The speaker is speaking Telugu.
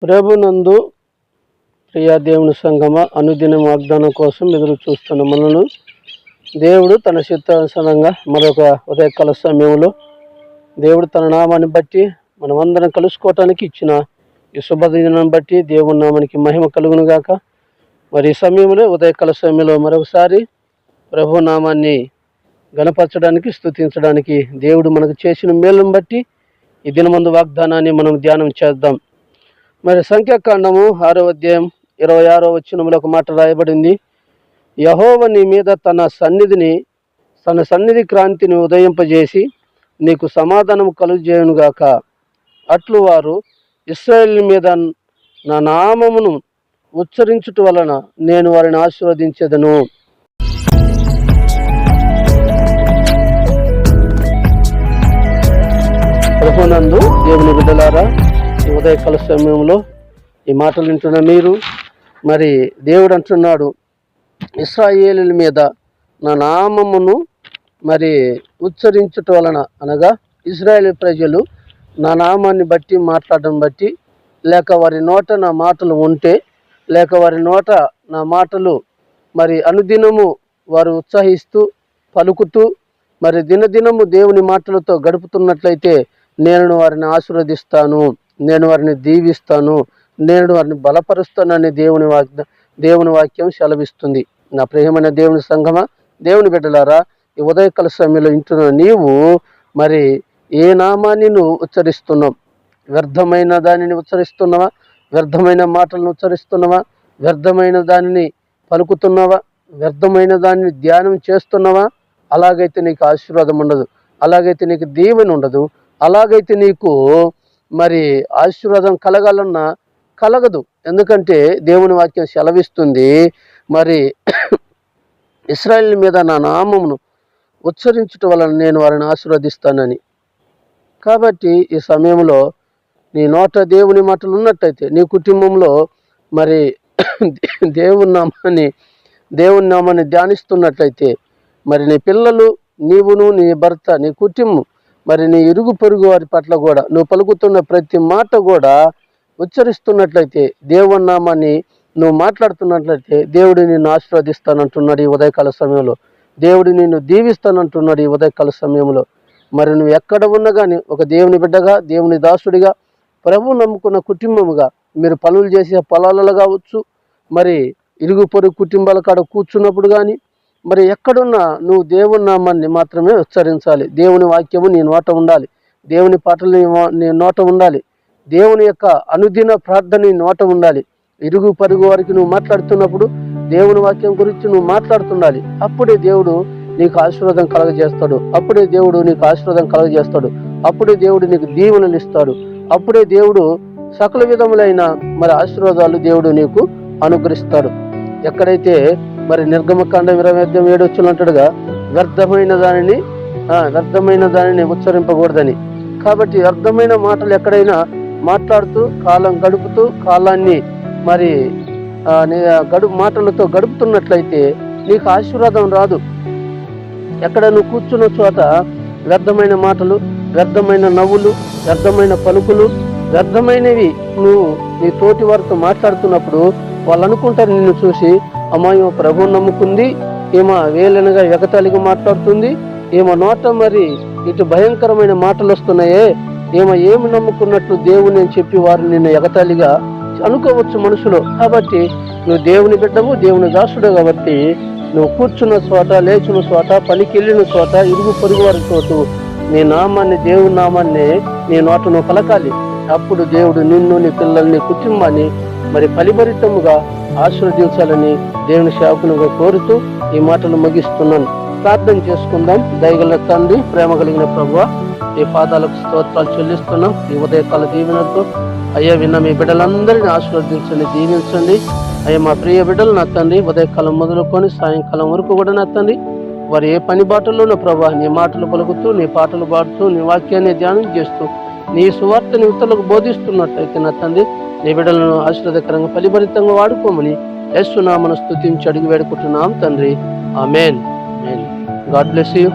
ప్రభునందు ప్రియ దేవుని సంగమ, అనుదిన వాగ్దానం కోసం ఎదురు చూస్తున్న మనను దేవుడు తన చిత్తానుసారంగా మరొక ఉదయకాల సమయంలో దేవుడు తన నామాన్ని బట్టి మనమందరం కలుసుకోవటానికి ఇచ్చిన ఈ శుభదినాన్ని బట్టి దేవుని నామానికి మహిమ కలుగును గాక. మరి ఈ సమయంలో ఉదయకాల సమయంలో మరొకసారి ప్రభు నామాన్ని గణపరచడానికి, స్తుతించడానికి దేవుడు మనకు చేసిన మేలును బట్టి ఈ దినమందు వాగ్దానాన్ని మనం ధ్యానం చేద్దాం. మరి సంఖ్యాకాండము 6వ అధ్యాయం 26వ వచనములో ఒక మాట రాయబడింది. యెహోవా నీ మీద తన సన్నిధి క్రాంతిని ఉదయింపజేసి నీకు సమాధానం కలుగజేయునుగాక. అట్లు వారు ఇశ్రాయేలు మీద నా నామమును ఉచ్చరించుట వలన నేను వారిని ఆశీర్వదించెదను. ప్రభునందు దేవుని బిడ్డలారా, ఈ ఉదయకాల సమయంలో ఈ మాటలు వింటున్న మీరు, మరి దేవుడు అంటున్నాడు, ఇశ్రాయేలుల మీద నా నామమును మరి ఉచ్చరించుట వలన, అనగా ఇశ్రాయేలు ప్రజలు నా నామాన్ని బట్టి మాట్లాడడం బట్టి, లేక వారి నోట నా మాటలు ఉంటే, లేక వారి నోట నా మాటలు మరి అనుదినము వారు ఉత్సాహిస్తూ పలుకుతూ మరి దినదినము దేవుని మాటలతో గడుపుతున్నట్లయితే నేను వారిని ఆశీర్వదిస్తాను, నేను వారిని దీవిస్తాను, నేను వారిని బలపరుస్తానని దేవుని వాక్యం సెలవిస్తుంది. నా ప్రియమైన దేవుని సంగమ, దేవుని బిడ్డలారా, ఈ ఉదయకాల సమయంలో వింటున్న నీవు మరి ఏ నామాన్ని నువ్వు ఉచ్చరిస్తున్నావు? వ్యర్థమైన దానిని ఉచ్చరిస్తున్నావా? వ్యర్థమైన మాటలను ఉచ్చరిస్తున్నావా? వ్యర్థమైన దానిని పలుకుతున్నావా? వ్యర్థమైన దానిని ధ్యానం చేస్తున్నావా? అలాగైతే నీకు ఆశీర్వాదం ఉండదు, అలాగైతే నీకు దీవెన ఉండదు, అలాగైతే నీకు మరి ఆశీర్వాదం కలగాలన్నా కలగదు. ఎందుకంటే దేవుని వాక్యం సెలవిస్తుంది, మరి ఇశ్రాయేలు మీద నా నామమును ఉచ్చరించుట వలన నేను వారిని ఆశీర్వదిస్తానని. కాబట్టి ఈ సమయంలో నీ నోట దేవుని మాటలు ఉన్నట్టయితే, నీ కుటుంబంలో మరి దేవుని నామాన్ని ధ్యానిస్తున్నట్లయితే, మరి నీ పిల్లలు, నీవును, నీ భర్త, నీ కుటుంబం, మరి నీ ఇరుగు పొరుగు వారి పట్ల కూడా నువ్వు పలుకుతున్న ప్రతి మాట కూడా ఉచ్చరిస్తున్నట్లయితే, దేవుని నామాన్ని నువ్వు మాట్లాడుతున్నట్లయితే దేవుడు నిన్ను ఆశీర్వదిస్తానంటున్నాడు ఈ ఉదయకాల సమయంలో. దేవుడు నిన్ను దీవిస్తానంటున్నాడు ఈ ఉదయకాల సమయంలో. మరి నువ్వు ఎక్కడ ఉన్నా కానీ ఒక దేవుని బిడ్డగా, దేవుని దాసుడిగా, ప్రభువు నమ్ముకున్న కుటుంబముగా, మీరు పనులు చేసే పొలాలలో కావచ్చు, మరి ఇరుగు పొరుగు కుటుంబాల కాడ కూర్చున్నప్పుడు కానీ, మరి ఎక్కడున్నా నువ్వు దేవుని నామాన్ని మాత్రమే ఉచ్చరించాలి. దేవుని వాక్యము నీ నోట ఉండాలి, దేవుని పాటలు నీ నోట ఉండాలి, దేవుని యొక్క అనుదిన ప్రార్థన నీ నోట ఉండాలి. ఇరుగు పరుగు వారికి నువ్వు మాట్లాడుతున్నప్పుడు దేవుని వాక్యం గురించి నువ్వు మాట్లాడుతుండాలి. అప్పుడే దేవుడు నీకు ఆశీర్వాదం కలగజేస్తాడు, అప్పుడే దేవుడు నీకు ఆశీర్వాదం కలగజేస్తాడు, అప్పుడే దేవుడు నీకు దీవెనలు ఇస్తాడు, అప్పుడే దేవుడు సకల విధములైన మరి ఆశీర్వాదాలు దేవుడు నీకు అనుగ్రహిస్తాడు. ఎక్కడైతే మరి నిర్గమకాండ 27 అంటాడుగా, వ్యర్థమైన దానిని ఉచ్చరింపకూడదని. కాబట్టి వ్యర్థమైన మాటలు ఎక్కడైనా మాట్లాడుతూ కాలం గడుపుతూ కాలాన్ని మరి మాటలతో గడుపుతున్నట్లయితే నీకు ఆశీర్వాదం రాదు. ఎక్కడ నువ్వు కూర్చున్న చోట వ్యర్థమైన మాటలు, వ్యర్థమైన నవ్వులు, వ్యర్థమైన పలుకులు, వ్యర్థమైనవి నువ్వు నీ తోటి వారితో మాట్లాడుతున్నప్పుడు వాళ్ళు అనుకుంటారు నిన్ను చూసి, అమ్మాయి ప్రభువు నమ్ముకుంది, ఏమో వేలనగా ఎగతాళిగా మాట్లాడుతుంది, ఏమో నోట మరి ఇటు భయంకరమైన మాటలు వస్తున్నాయే, ఏమి నమ్ముకున్నట్లు దేవుని అని చెప్పి వారు నిన్ను ఎగతాళిగా అనుకోవచ్చు మనుషులు. కాబట్టి నువ్వు దేవుని బిడ్డవు, దేవుని దాసుడు కాబట్టి నువ్వు కూర్చున్న చోట, లేచిన చోట, పనికి వెళ్ళిన చోట, ఇరుగు పొరుగు వారి చోట నీ నామాన్ని, దేవుని నామాన్ని నీ నోట నువ్వు పలకాలి. అప్పుడు దేవుడు నిన్ను, నీ పిల్లల్ని, కుటుంబాన్ని మరి ఫలిభరితముగా ఆశీర్వదించాలని దేవుని సేవకునిగా కోరుతూ ఈ మాటలు ముగిస్తున్నాను. ప్రార్థన చేసుకుందాం. దయగల తండ్రి, ప్రేమ కలిగిన ప్రభువా, ఈ పాదాలకు స్తోత్రాలు చెల్లిస్తున్నాం. ఈ ఉదయకాల దీవెనతో అయ్యా విన్న మీ బిడ్డలందరినీ ఆశీర్వదించండి, దీవించండి. అయ్యా మా ప్రియ బిడ్డలు నా తండ్రి, ఉదయకాలం మొదలుకొని సాయంకాలం వరకు కూడా నా తండ్రి, వారు ఏ పని బాటల్లోనూ ప్రభా నీ మాటలు పలుకుతూ, నీ పాటలు పాడుతూ, నీ వాక్యాన్ని ధ్యానం చేస్తూ, నీ సువార్తని ఇతరులకు బోధిస్తున్నట్లయితే నా తండ్రి, నీ బిడ్డలను ఆశీర్వాదకరంగా ఫలిభరితంగా వాడుకోమని యేసు నామమున స్తుతించి అడిగి వేడుకుంటున్నాం తండ్రి. ఆమేన్. God bless you.